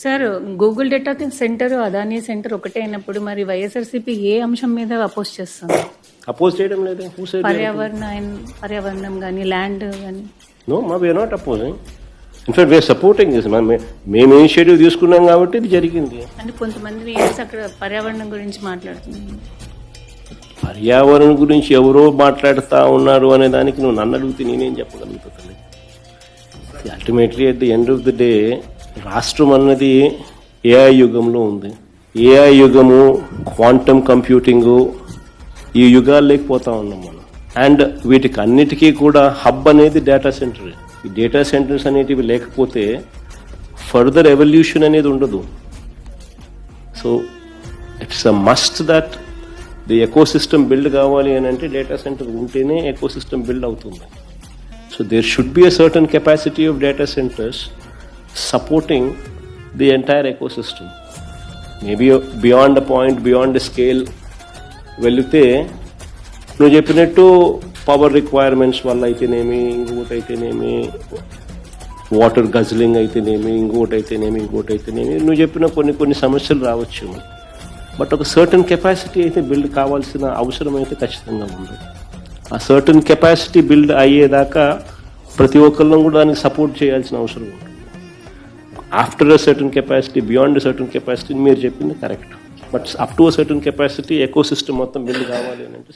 Sir, Google data centre, Adani centre ఒకటే అయినప్పుడు మరి వైఎస్ఆర్సీపీ ఏ అంశం మీద అపోజ్ చేస్తుంది? అపోజ్ చేయడం లేదు. పర్యావరణం కానీ ల్యాండ్ కానీ. No, we're not opposing. In fact we're supporting this. మేము ఇనిషియేటివ్ తీసుకున్నాం కాబట్టి ఇది జరిగింది. అంటే కొంతమంది అక్కడ పర్యావరణం గురించి మాట్లాడుతున్నారు. పర్యావరణం గురించి ఎవరో మాట్లాడుతూ ఉన్నారు అనే దానికి నువ్వు నన్ను అడిగితే నేనేం చెప్పగలుగుతాను? Ultimately at the end of the day రాష్ట్రం అన్నది ఏఐ యుగంలో ఉంది. ఏఐ యుగము, క్వాంటమ్ కంప్యూటింగు, ఈ యుగాలు లేకపోతా ఉన్నాం మనం. అండ్ వీటికి అన్నిటికీ కూడా హబ్ అనేది డేటా సెంటర్. ఈ డేటా సెంటర్స్ అనేటివి లేకపోతే ఫర్దర్ ఎవల్యూషన్ అనేది ఉండదు. So it's a must that the ecosystem build కావాలి అని అంటే డేటా సెంటర్ ఉంటేనే ఎకోసిస్టమ్ బిల్డ్ అవుతుంది. So there should be a certain capacity of data centres supporting the entire ecosystem. Maybe beyond a point, beyond a scale వెళితే నువ్వు చెప్పినట్టు power requirements వల్ల అయితేనేమి, ఇంకొకటి అయితేనేమి, వాటర్ గజ్లింగ్ అయితేనేమి, ఇంకొకటి అయితేనేమి నువ్వు చెప్పిన కొన్ని సమస్యలు రావచ్చు. బట్ ఒక సర్టన్ కెపాసిటీ అయితే బిల్డ్ కావాల్సిన అవసరం అయితే ఖచ్చితంగా ఉంది. ఆ సర్టన్ కెపాసిటీ బిల్డ్ అయ్యేదాకా ప్రతి ఒక్కళ్ళం కూడా దానికి సపోర్ట్ చేయాల్సిన అవసరం ఉంది. After a certain capacity, beyond a certain capacity మీరు చెప్పింది correct. But up to a certain capacity ecosystem మొత్తం బిల్డ్ కావాలి అని అంటే